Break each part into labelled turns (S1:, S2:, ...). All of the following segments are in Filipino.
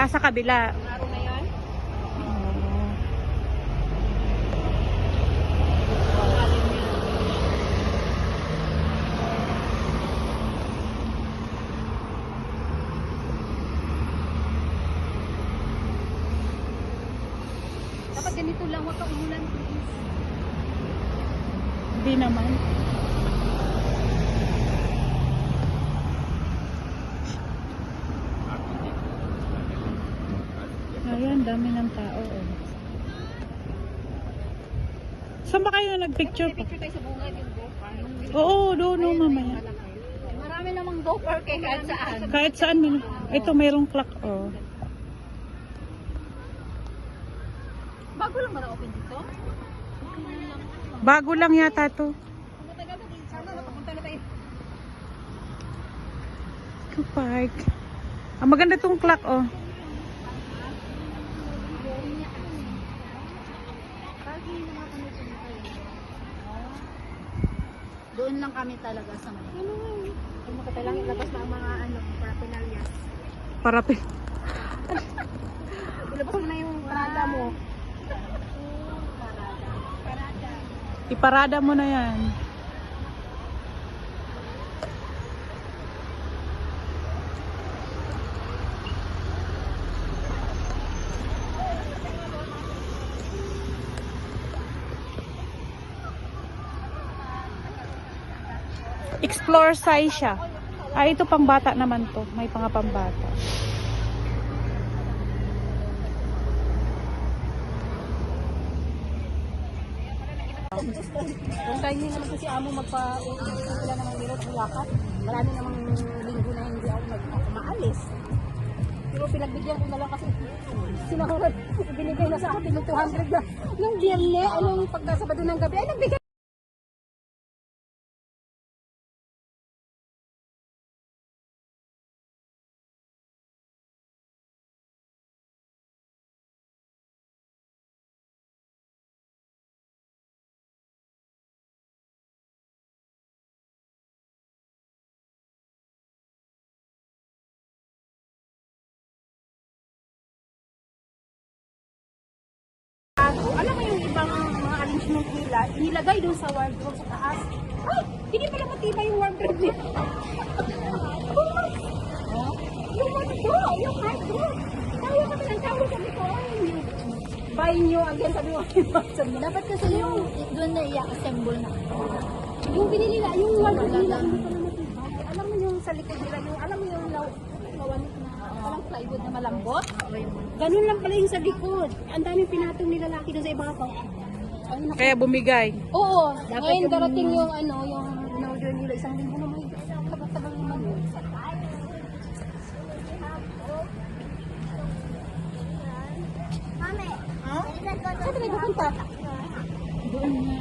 S1: sa kabila.
S2: Araw na yan.
S1: Oh.
S2: Dapat ganito lang, wag kang umulan please.
S1: Hindi naman. Ayan, dami ng tao. Oh. Saan ba kayo nagpicture pa?
S2: Picture tayo sa bungad yung go-kart.
S1: Oo, doon, no, mamaya.
S2: Marami namang go-kart kay kahit saan.
S1: Kahit saan. Ito, mayroong clock. Oh.
S2: Bago lang ba na-open dito?
S1: Bago lang yata to.
S2: Matagal na din. Sana napapunta na tayo.
S1: Eco Park. Ah, maganda tong clock, oh.
S2: Doon lang kami talaga sa mga. Ano mo kailangan ilabas na ang mga paraphernalia.
S1: Parapin.
S2: Ilabas mo na yung parada mo.
S1: Iparada mo na yan. Explore size siya. Ah, ito pang bata naman to. May mga pambata.
S2: Kung tayo naman kasi amo magpa-sila namang mirot ng lakat, marami namang linggo na hindi ako maalis. Pero pinagbigyan ko na lang kasi sinahurad, binigay na sa akin ng 200 na. Nung biyernes, anong pagkasabado ng gabi, ay nagbigay. Alam mo yung ibang mga arrangement nila, nilagay doon sa wardrobe sa taas. Ay, hindi pala matibay yung wardrobe nila. Yung wardrobe, yung wardrobe. Tayo kami ng tao, sabi ko, buy nyo again, sabi mo. Dapat kasi yung doon na i-assemble na. Yung binili na, yung wardrobe nila, hindi pala matibay. Alam mo yung sa likod nila, yung alam mo yung lawanit na parang plywood na malambot. Ganun lang pala yung sa likod. Ang daming pinatong ni lalaki doon sa ibabaw.
S1: Kaya bumigay.
S2: Oo. Ngayon darating yung yung in-order nila isang linggo na may tagal-tagal naman yun. Mami, saan tayo pupunta? Doon nga,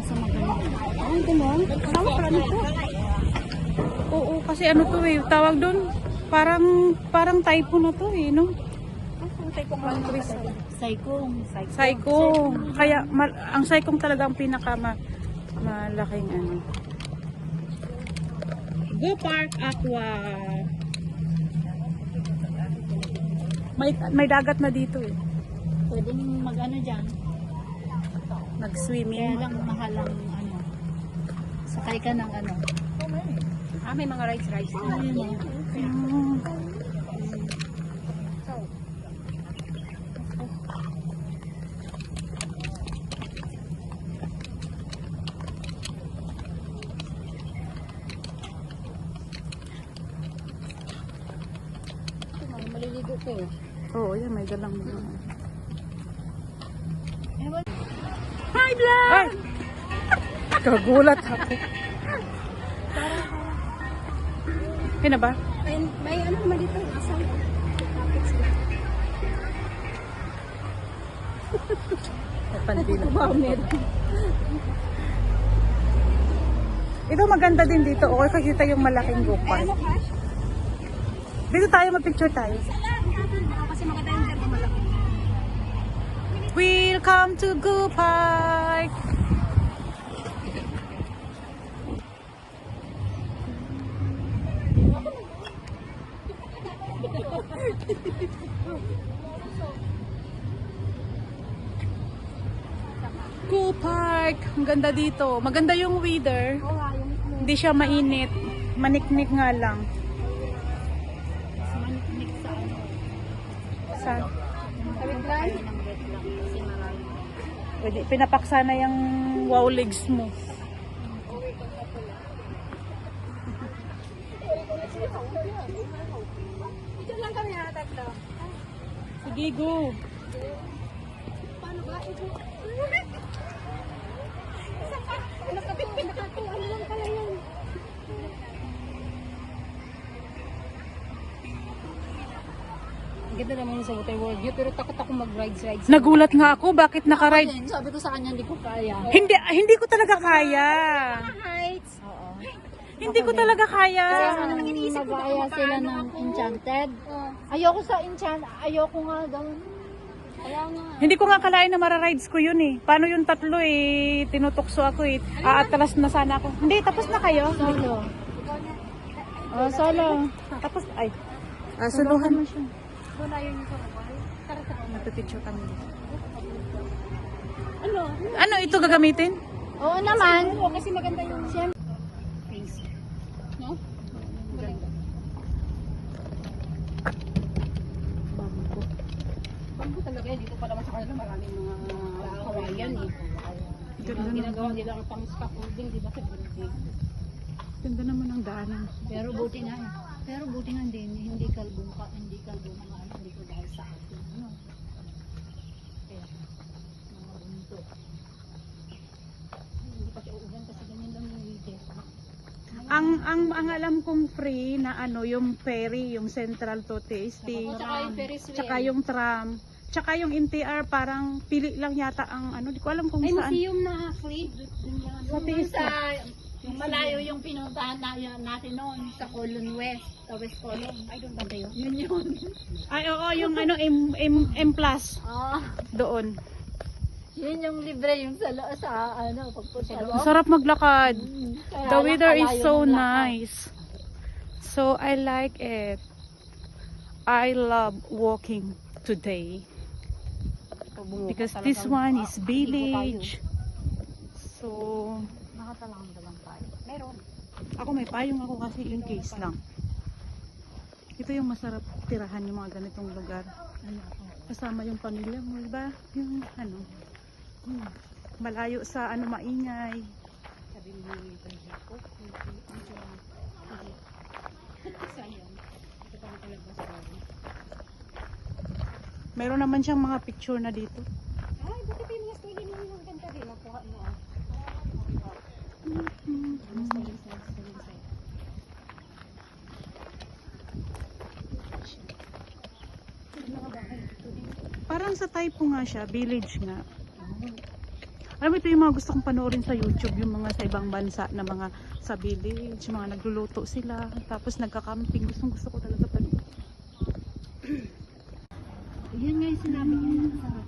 S2: sa magaling. Ay, gano'n? Kasama pala nito.
S1: Oo, kasi ano to eh, tawag doon, parang typhoon na to eh, no? Saikong. Kaya ang saikong talaga ang malaking ano. Go Park Aqua. May dagat na dito eh.
S2: Pwedeng mag-ano dyan. Kaya
S1: Nag-swimming.
S2: lang mahal ang sakay ka ng may mga rides na.
S1: Mm.
S2: Maliligo ko.
S1: Oo, yan may dalang.
S2: Hi, vlog!
S1: Ay! Kagulat ako. Kaya na ba?
S2: May ano naman dito, asal.
S1: Pandila.
S2: Baunet.
S1: Ito maganda din dito. Okay, kakita yung malaking Go Park. Dito tayo, mag-picture tayo.
S2: Kasi maganda yung termo malaki.
S1: Welcome to Go Park! Cool park. Ang ganda dito. Maganda yung weather.
S2: Oo nga, yung
S1: Hindi siya mainit. Maniknik nga lang.
S2: maniknik sa ano.
S1: Sa,
S2: Sa wetland? Ng wetland kasi marami.
S1: pwede, pinapaksa na yung wow legs mo.
S2: Ito lang kami hatag daw.
S1: Sige, go.
S2: Paano ba? Ito. Nakatuan lang pala yun.
S3: Ang ganda naman sa Water World View, pero takot ako mag-rides.
S1: Nagulat nga ako. Bakit nakaride?
S3: Ayun, sabi ko sa kanya, hindi ko kaya.
S1: Hindi ko talaga kaya.
S2: Heights.
S3: Oo.
S1: Hindi ko talaga kaya.
S3: Mag-aaya sila ng Enchanted. Ayoko sa Enchanted, ayoko nga daw. Kaya nga.
S1: Hindi ko nga kalain na mararides ko yun eh. Paano yung tatlo eh? Tinutukso ako eh. Aatras na sana ako. Hindi, tapos na kayo.
S3: Solo. Oh, solo.
S1: Tapos, ay. Suluhan mo siya.
S2: Doon na yun yung karabal.
S1: Matupicture kami.
S2: Ano?
S1: Ano ito gagamitin?
S3: Oo naman.
S2: Oo, kasi maganda yung
S3: Siyempre.
S2: face. No? Maganda. Bago talaga yan. Dito pa naman sa kanila maraming mga Hawaiian eh. Yung ginagawa nila ang pang scaffolding, di ba sa building?
S1: Ganda naman ang daanan.
S3: Pero buti nga. Pero buti nga hindi kalbong ka, hindi kalbong mga hindi ko dahil sa atin. Ano? Kaya, mga bunto. Hindi pa siya uulan kasi ganyan lang yung weekend.
S1: Ang alam kong free na ano, yung ferry, yung Central to TST.
S3: Tsaka yung Ferris wheel.
S1: Tsaka yung tram. Tsaka yung NTR parang pili lang yata ang ano, di ko alam kung
S2: Ay,
S1: saan.
S2: museum na free.
S1: Sa TST.
S3: Yung malayo yung pinuntahan natin noon sa Colon West, sa West Colon. Ay, doon ba kayo? Yun yun.
S1: Ay, oo, yung ano, M plus doon.
S3: Yun yung libre yung sa ano, pagpunta
S1: Ang
S3: doon.
S1: sarap maglakad.
S3: Kaya
S1: The weather is
S3: nakalayo
S1: so
S3: ng lakad.
S1: nice. So I like it. I love walking today because this one is village. So
S3: Nakatalang dalang tayo. Meron.
S1: ako may payong ako kasi in case lang. Ito yung masarap tirahan yung mga ganitong lugar.
S3: Ano ako?
S1: Kasama yung pamilya mo, diba? Yung ano, malayo sa ano maingay.
S3: Sabi mo yung pagkakit ko. Sayang. Ito pa na talaga sa bago.
S1: Meron naman siyang mga picture na dito.
S2: Ay, buti pa yung mga study mo yung ganda din. Nakuha mo ah.
S1: Parang sa typo nga siya, village nga. Alam mo, ito yung mga gusto kong panoorin sa YouTube, yung mga sa ibang bansa na mga sa village, mga nagluluto sila, tapos nagka-camping. Gustong gusto ko talaga panoorin.
S3: Yan nga yung sinabi niya. Sarap.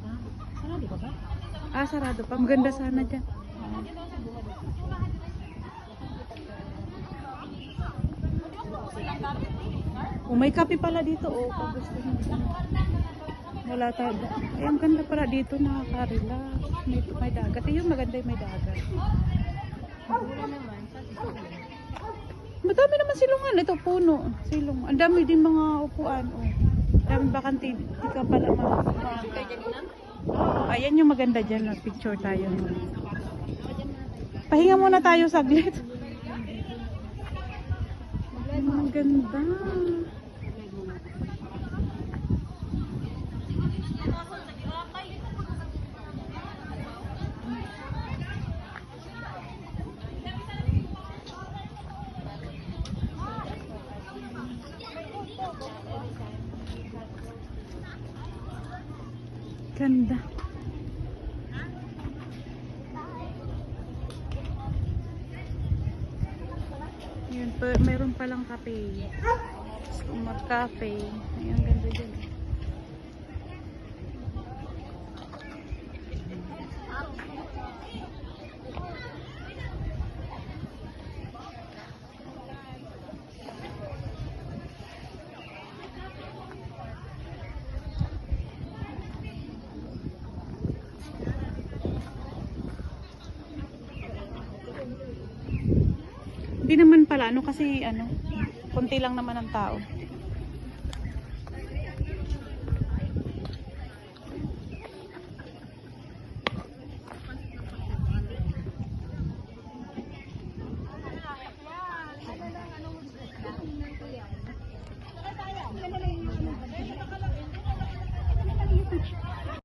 S3: Sarap ba ba?
S1: Ah, sarado pa. Maganda sana dyan. Oh, may kape pala dito. Oh, kung gusto mo. Wala tayo. Ay, ang ganda pala dito. Nakaka-relax. May dagat. Ayun, maganda yung may dagat.
S3: Wala naman.
S1: Madami naman silungan. Ito, puno. Silong. Ang dami din mga upuan. Oh. Dami bakante. Di ka pala ayan yung maganda dyan. Picture tayo. Pahinga muna tayo saglit. Ang ganda. Ganda. Yun, meron palang kape. Gusto mag-cafe. Ayan, ganda dyan. Di naman pala, ano kasi, ano, konti lang naman ang tao.